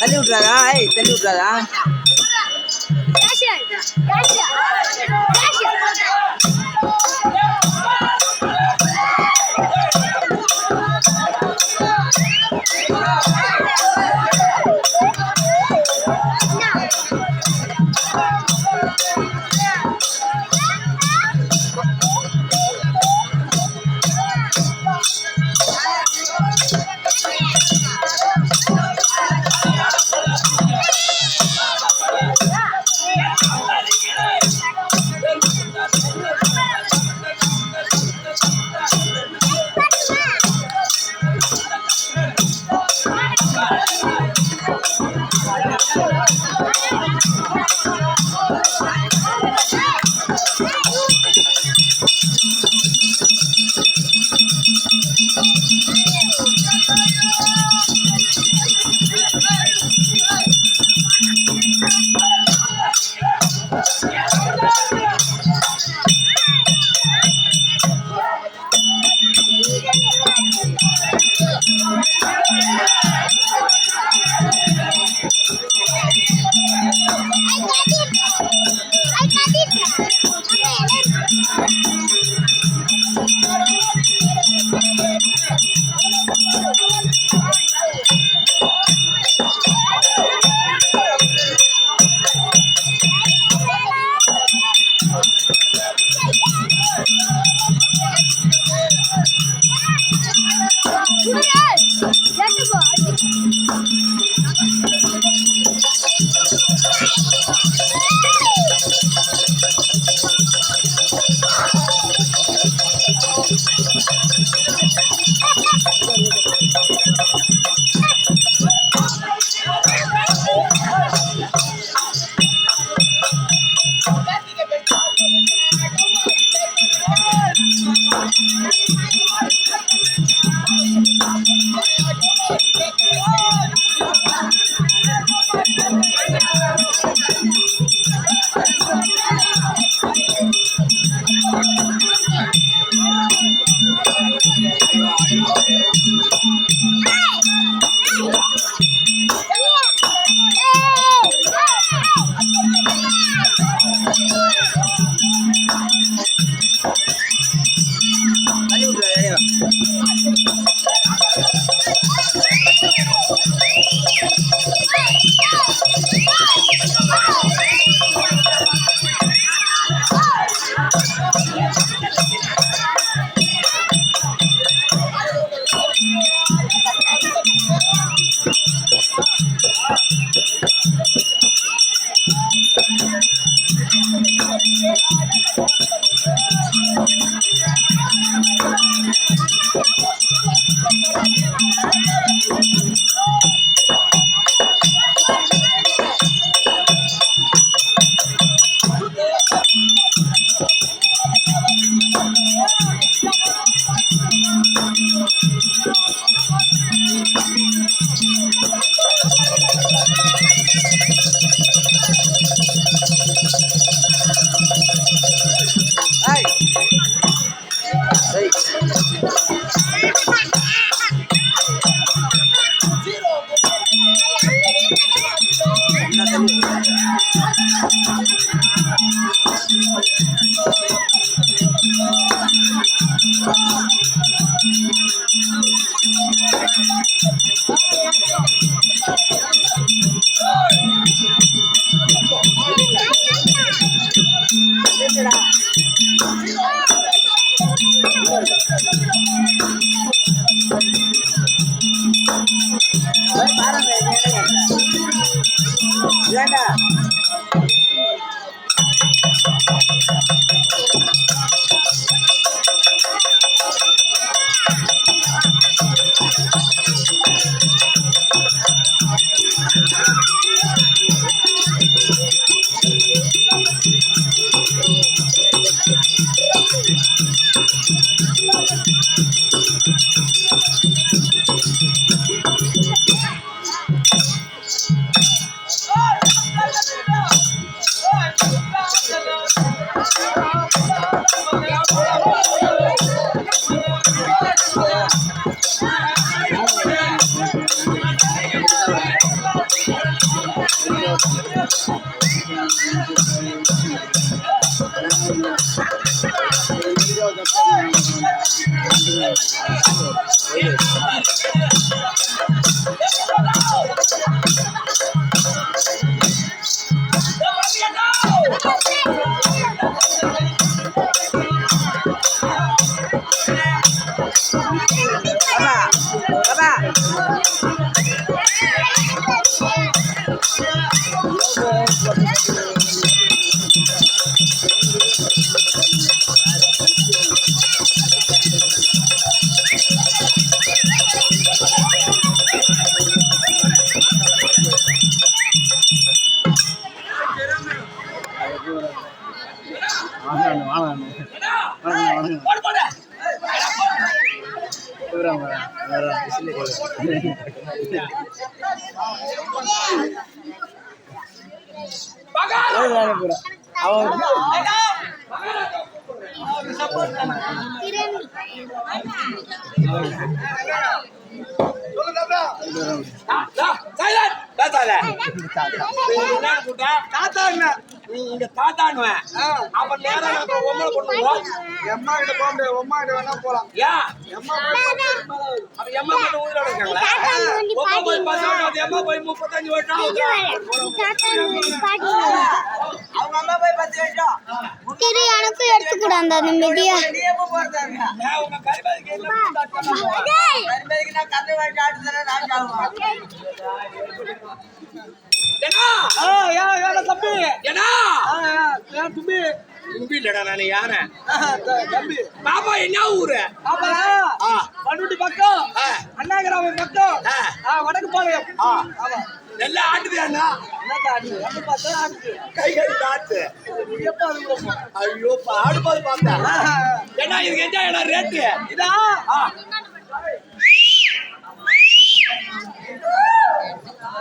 தள்ளி விட்றாரா? தள்ளி விட்றாரா? நீங்க தாத்தானுவேன் அப்ப நேரம் ஒம்மளை பண்ணுவோம். எம்மா கிட்ட போக முடியாது, அம்மா கிட்ட வேணா போலாம். எம்மா கிட்ட ஊரோட இருக்காங்களா? ஒம்மா போய் 10 வருஷம், எம்மா போய் 35 வருஷம். அவங்க அம்மா போய் 10 வருஷம். சரி எனக்கும் எடுத்துக்கூட அந்த மெதியா. நீ எப்போ போறதாங்க? உங்க கரிபாதிக்கு என்ன கரிபாதிக்கு நான் கதை வாங்கி ஆட்டு தரேன், நான் சாப்பிடுவேன். தம்பி ஏன்னா தும்பி தும்பி இல்லடா நான் யானை தம்பி பாப்பா என்ன ஊரு? பண்ருட்டி பக்கம், அண்ணா கிராமம் பக்கம், வடக்கு பாளையம். நல்லா ஆட்டுது அண்ணா. கை கை ஆட்டு ஐயோ ஆடு போது பார்த்தேன். ஏன்னா இதுக்கு என்ன இடம் ரேட்டு இதா?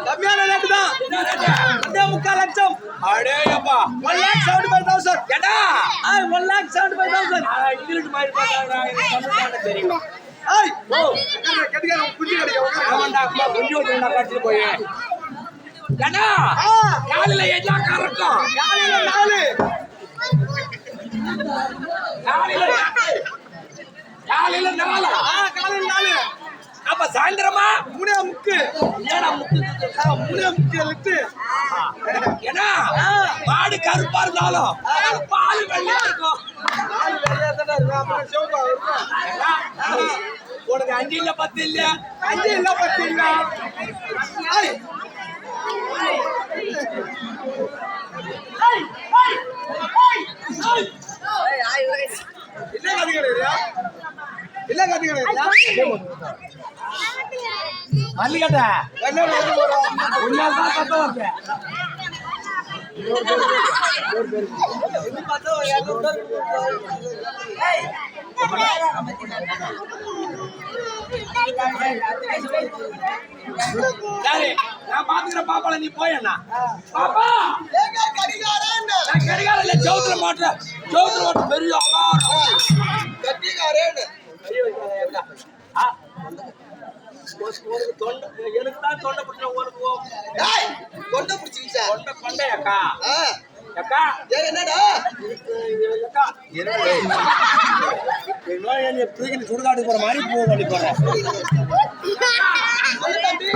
கம்மியான ரேட்டு தான். 3.25 லட்சம். அடேயப்பா 1,75,000. ஏடா 1,75,000. இங்கிலீஷ் மாதிரி பார்த்தா தெரியும். ஏய் ஓ கட்டிக்கார குஞ்சு கட்டிக்க. ஆமாண்டா அம்மா கொஞ்சம் கொஞ்சம் கட்டிட்டு போய் ஏடா காலையில என்ன கறக்கும்? காலையில 4 காலையில 4 காலையில 4 அப்ப சாயந்தரமா 3:30. ஏடா முக்கு 3:30 லிட்டு. ஏன்னா மாடு கருப்பா இருந்தாலும் பால் வெள்ளையா இருக்கும். நாலு வெள்ளையா தானே இருக்கும், அப்புறம் சிவப்பா இருக்கும். உனக்கு 5 இல்ல 10 இல்ல 5 இல்ல 10 இல்ல. ஏய் இல்ல கட்டிக்கலையா? இல்ல கட்டிக்கலையா? மல்லிகட்ட என்ன வந்து போறோம்? உன்னால தான் சத்தம் வருது. இது பார்த்தா 200 ஏய் சரி நான் பாத்துக்கிறேன் பாப்பால நீ போயண்ணா. பாப்பா ஏங்க கடிகாரன் நான் கடிகாரம் இல்ல ஜவுத்துல மாட்டு பெரிய அலாரம் கட்டிக்காரன். எனக்கு தான் தொண்டை பிடிச்ச உனக்கு ஏய் கொண்ட புடிச்சிச்சா? கொண்டை அக்கா அக்கா ஏய் என்னடா? அக்கா என்ன தூக்கி சுடுகாடு போற மாதிரி பூ பண்ணி போறேன். சொல்லு தம்பி.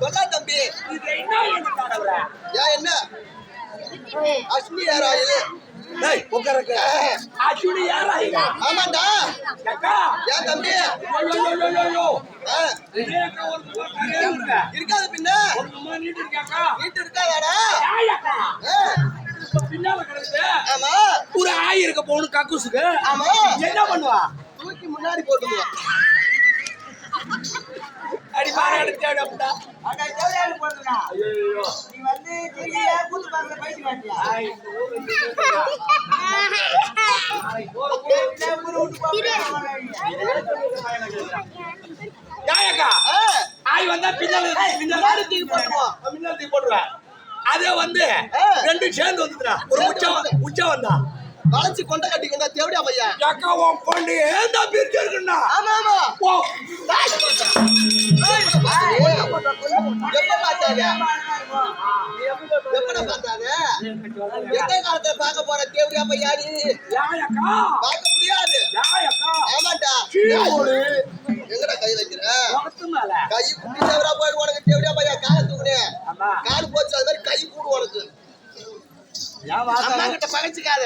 சொல்ல தம்பி. இது என்ன என்ன தடவை? ஏன் என்ன? அஸ்மி யாராயு? டேய் உட்காரக்க அச்சுடி யாரா இங்க? ஆமாண்டா. அக்கா ஏன் தம்பி? ஐயோ இதேக்க ஒரு கரையா இருக்க. இருக்காது பின்ன. ஒரு சும்மா நீட்டு இருக்காக்கா. வீட்டு இருக்காதாடா? ஏய் அக்கா பின்னால கிடக்குது. ஆமா. ஒரு ஆய் இருக்க போணு கக்கூசுக்கு. ஆமா. என்ன பண்ணுவா? தூக்கி முன்னாடி போட்டுடுவா. அடி பாரு எடுத்து அப்படிடா. அட ஜவுளியால போடுறா. ஐயோ நீ வந்து திரியா கூத்து பாக்கற பைசா காட்டியா? ஆய் யாயக்கா ஆய் வந்தா பின்னால தூக்கி போட்டுருவோம். பின்னால தூக்கி போட்டுருவேன். அதே வந்து ரெண்டும் சேர்ந்து வந்துதுடா. ஒரு உச்சா வந்தா வளைச்சு கொண்ட கட்டி கொண்டா தேவடியா பையா. அக்கா உன் பொண்ணு ஏன்டா பிரிச்சு இருக்குண்ணா? ஆமா ஆமா. ஓ எப்ப பார்த்தாரு? எப்படா பார்த்தாரு? எந்த காலத்துல பார்க்க போற தேவடியா பையா நீ? யாயக்கா பார்க்க முடியாது. யாயக்கா ஆமாண்டா. எங்கடா கை வைக்கிற? உனக்கு மேல கை குட்டி தேவரா போயிடு உனக்கு தேவடியா பையா. காலை தூக்குனே கால் போச்சு, அது மாதிரி கை கூடு உனக்கு. அம்மா கிட்ட பகைச்சுக்காத.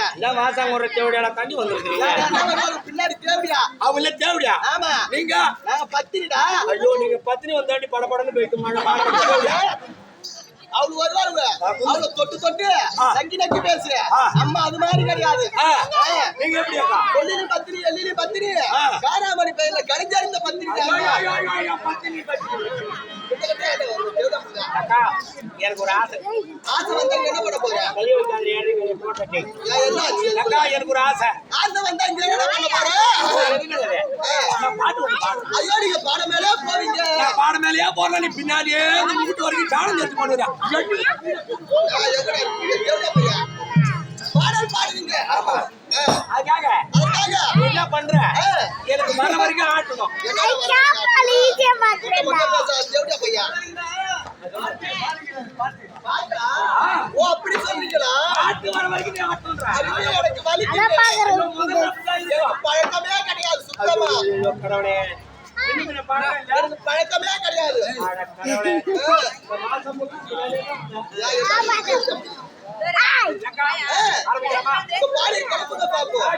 தண்ணி வந்துருக்கீங்க பின்னாடி தேவடியா அவங்கள தேவடியா? ஆமா. நீங்க நாங்க பத்திரிடா. ஐயோ நீங்க பத்தினி வந்தாண்டி படப்படன்னு போயிட்டு அவளு வருவாளுங்க. அவளை தொட்டு தொட்டு தங்கி நக்கி பேசு. அம்மா அது மாதிரி கிடையாது. நீங்க எப்படி அக்கா? கொல்லினி பத்திரி எல்லினி பத்திரி காராமணி பயில கணிஞ்சறிந்த பத்திரி. பத்தினி அக்கா எனக்கு ஒரு ஆசை. ஆசை வந்தா இங்க என்ன பண்ண போற? கையை வைக்காத ஏழை போட்டு. ஏன் என்ன ஆச்சு? அக்கா எனக்கு ஒரு ஆசை. ஆசை வந்தா இங்க என்ன பண்ண போற? நான் பாட்டு ஒன்று பாடுறேன். ஐயோ நீங்க பாட மேலே போவீங்க. நான் பாட மேலேயே போறேன். நீ பின்னாடியே இந்த வீட்டு வரைக்கும் சாணம் எடுத்து பண்ணுறேன். எவ்வளவு பையா பாடல் பாடுவீங்க. அதுக்காக என்ன பண்ற? எனக்கு மர வரைக்கும் ஆட்டணும். எவ்வளவு பையா ஓ அப்படி சொல்றீங்களா? ஆட்டு வர வரைக்கும் நீ ஆட்டணும்டா. எனக்கு வலிக்குது. பழக்கமே கிடையாது சுத்தமா. கடவுளே எனக்கு பழக்கமே கிடையாது. பாடி கலப்புங்க பாப்போம்.